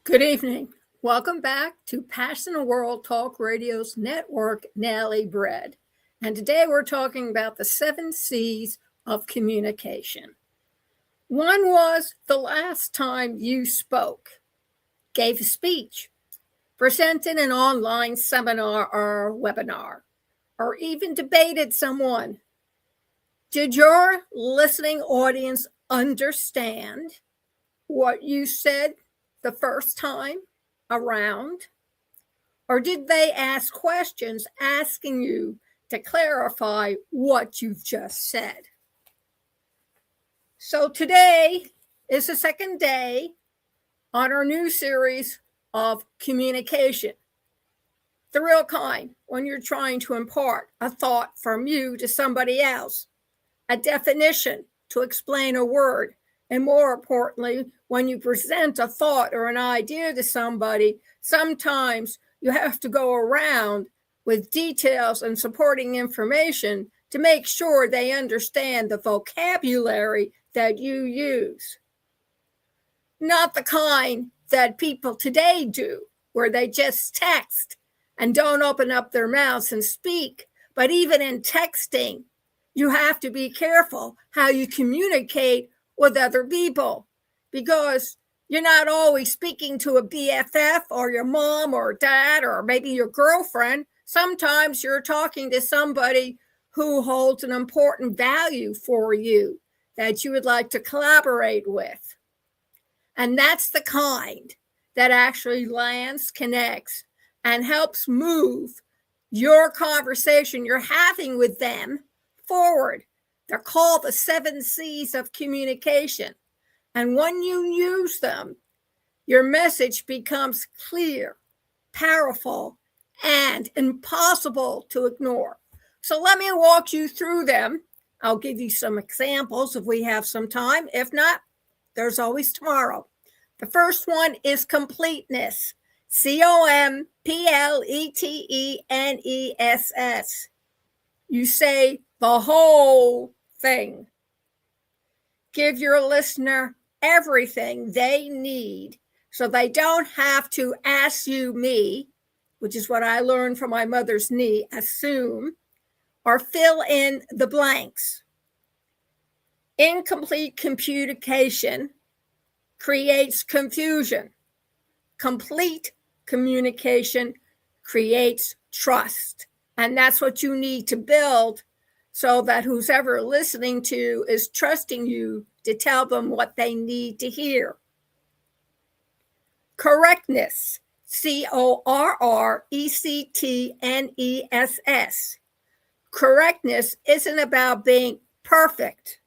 Good evening. Welcome back to Passion World Talk Radio's network, Nellie Bread. And today we're talking about the 7 C's of communication. One was the last time you spoke, gave a speech, presented an online seminar or webinar, or even debated someone. Did your listening audience understand what you said the first time around? Or did they ask questions asking you to clarify what you've just said? So today is the second day on our new series of communication. The real kind, when you're trying to impart a thought from you to somebody else, a definition to explain a word, and more importantly, when you present a thought or an idea to somebody, sometimes you have to go around with details and supporting information to make sure they understand the vocabulary that you use. Not the kind that people today do, where they just text and don't open up their mouths and speak. But even in texting, you have to be careful how you communicate with other people, because you're not always speaking to a BFF or your mom or dad or maybe your girlfriend. Sometimes you're talking to somebody who holds an important value for you that you would like to collaborate with. And that's the kind that actually lands, connects, and helps move your conversation you're having with them forward. They're called the 7 C's of communication. And when you use them, your message becomes clear, powerful, and impossible to ignore. So let me walk you through them. I'll give you some examples if we have some time. If not, there's always tomorrow. The first one is completeness. completeness. You say the whole thing. Give your listener everything they need so they don't have to ask you me, which is what I learned from my mother's knee, assume, or fill in the blanks. Incomplete communication creates confusion. Complete communication creates trust. And that's what you need to build, so that who's ever listening to is trusting you to tell them what they need to hear. Correctness. correctness. Correctness isn't about being perfect.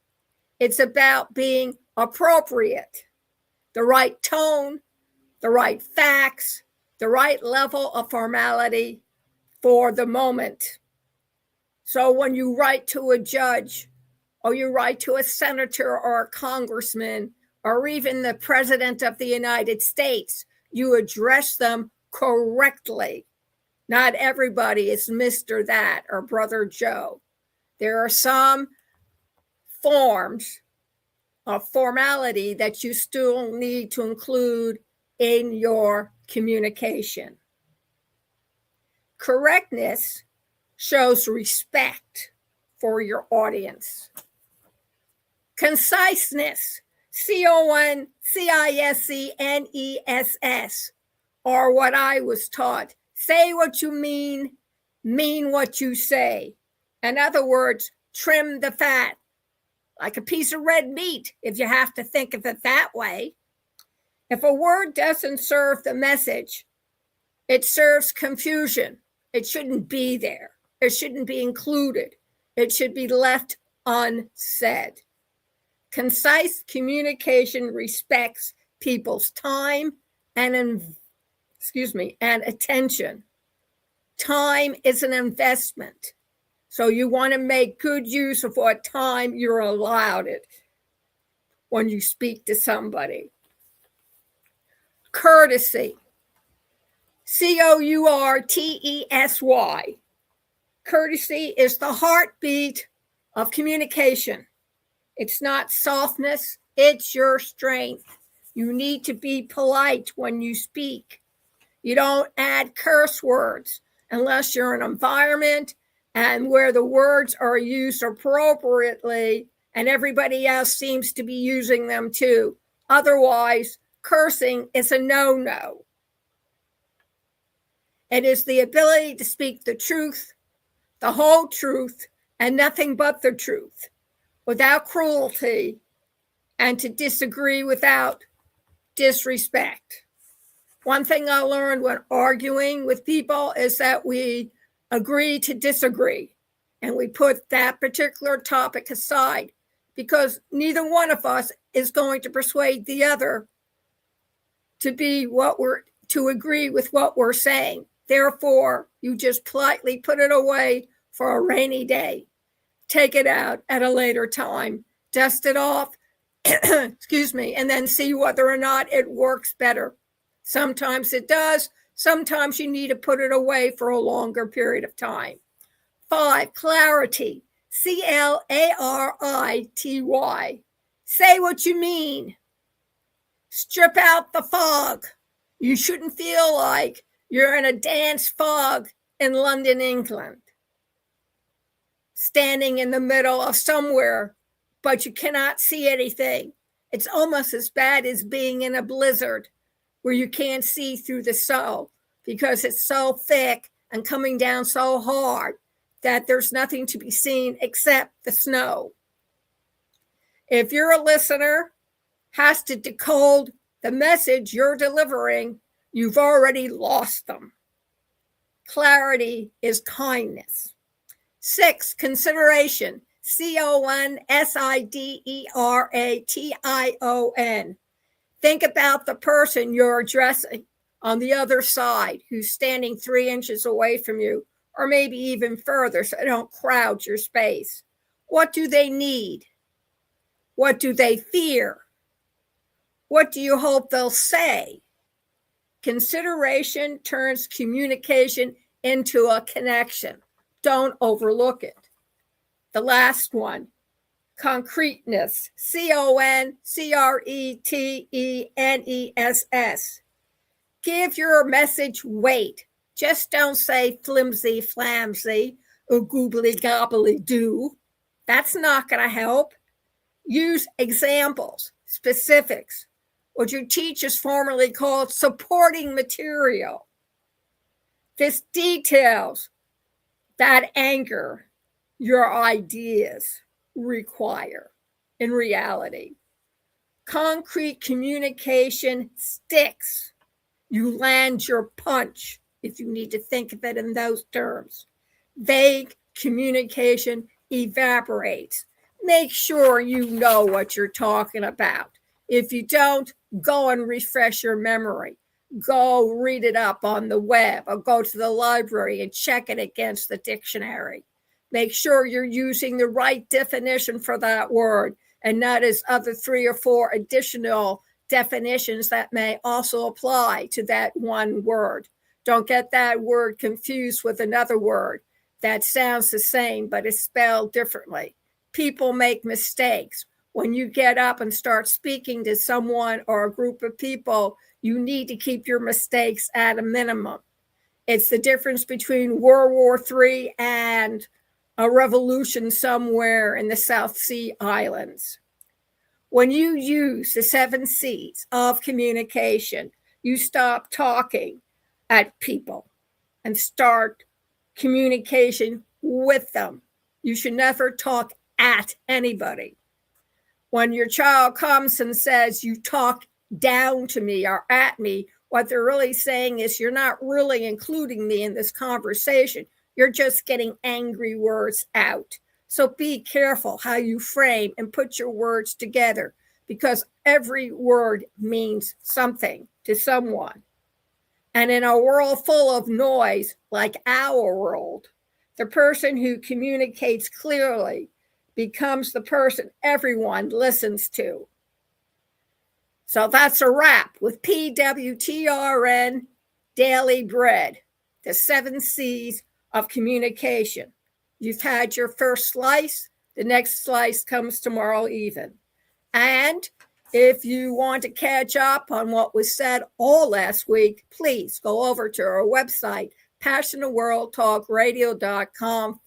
It's about being appropriate. The right tone, the right facts, the right level of formality for the moment. So when you write to a judge, or you write to a senator or a congressman, or even the president of the United States, you address them correctly. Not everybody is Mr. That or Brother Joe. There are some forms of formality that you still need to include in your communication. Correctness shows respect for your audience. Conciseness, CONCISENESS, or what I was taught. Say what you mean what you say. In other words, trim the fat, like a piece of red meat, if you have to think of it that way. If a word doesn't serve the message, it serves confusion. It shouldn't be there. It shouldn't be included. It should be left unsaid. Concise communication respects people's time and attention. Time is an investment. So you want to make good use of what time you're allowed it when you speak to somebody. Courtesy. COURTESY. Courtesy is the heartbeat of communication. It's not softness, it's your strength. You need to be polite when you speak. You don't add curse words unless you're in an environment and where the words are used appropriately and everybody else seems to be using them too. Otherwise, cursing is a no-no. It is the ability to speak the truth, the whole truth, and nothing but the truth, without cruelty, and to disagree without disrespect. One thing I learned when arguing with people is that we agree to disagree, and we put that particular topic aside because neither one of us is going to persuade the other to agree with what we're saying. Therefore, you just politely put it away for a rainy day. Take it out at a later time, dust it off, excuse me, and then see whether or not it works better. Sometimes it does. Sometimes you need to put it away for a longer period of time. 5, clarity. CLARITY. Say what you mean. Strip out the fog. You shouldn't feel like you're in a dense fog in London, England, standing in the middle of somewhere, but you cannot see anything. It's almost as bad as being in a blizzard where you can't see through the snow because it's so thick and coming down so hard that there's nothing to be seen except the snow. If you're a listener, has to decode the message you're delivering, you've already lost them. Clarity is kindness. 6, consideration. CONSIDERATION. Think about the person you're addressing on the other side who's standing 3 inches away from you, or maybe even further, so don't crowd your space. What do they need? What do they fear? What do you hope they'll say? Consideration turns communication into a connection. Don't overlook it. The last one, concreteness. CONCRETENESS. Give your message weight. Just don't say flimsy flamsy or goobly gobbly doo. That's not going to help. Use examples, specifics, what your teachers formerly called supporting material. This details that anger your ideas require in reality. Concrete communication sticks. You land your punch if you need to think of it in those terms. Vague communication evaporates. Make sure you know what you're talking about. If you don't, go and refresh your memory. Go read it up on the web or go to the library and check it against the dictionary. Make sure you're using the right definition for that word and not as other 3 or 4 additional definitions that may also apply to that one word. Don't get that word confused with another word that sounds the same but is spelled differently. People make mistakes. When you get up and start speaking to someone or a group of people, you need to keep your mistakes at a minimum. It's the difference between World War III and a revolution somewhere in the South Sea Islands. When you use the 7 C's of communication, you stop talking at people and start communication with them. You should never talk at anybody. When your child comes and says, you talk down to me or at me, what they're really saying is you're not really including me in this conversation. You're just getting angry words out. So be careful how you frame and put your words together because every word means something to someone. And in a world full of noise like our world, the person who communicates clearly becomes the person everyone listens to. So that's a wrap with PWTRN Daily Bread, the 7 C's of communication. You've had your first slice. The next slice comes tomorrow even. And If you want to catch up on what was said all last week, please go over to our website, passionateworldtalkradio.com,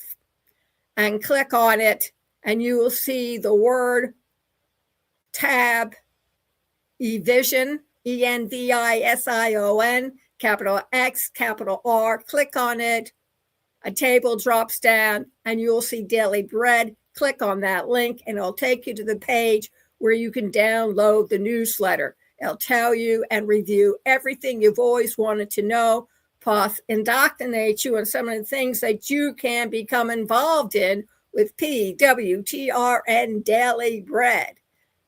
and click on it, and you will see the word tab, eVision, ENVISION, capital X, capital R. Click on it. A table drops down, and you'll see Daily Bread. Click on that link, and it'll take you to the page where you can download the newsletter. It'll tell you and review everything you've always wanted to know, plus indoctrinate you on some of the things that you can become involved in with PWTRN Daily Bread.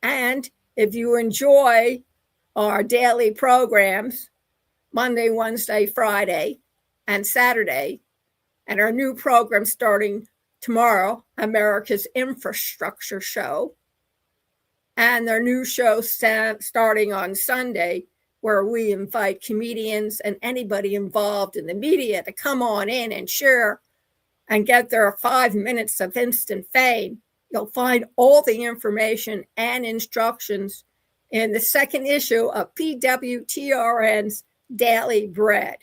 And if you enjoy our daily programs, Monday, Wednesday, Friday, and Saturday, and our new program starting tomorrow, America's Infrastructure Show, and their new show starting on Sunday, where we invite comedians and anybody involved in the media to come on in and share and get their 5 minutes of instant fame. You'll find all the information and instructions in the second issue of PWTRN's Daily Bread.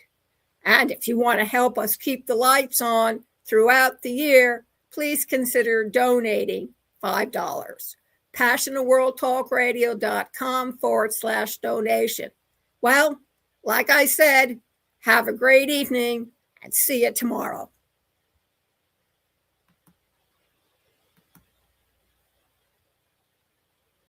And if you want to help us keep the lights on throughout the year, please consider donating $5. passionateworldtalkradio.com/donation. Well, like I said, have a great evening and see you tomorrow.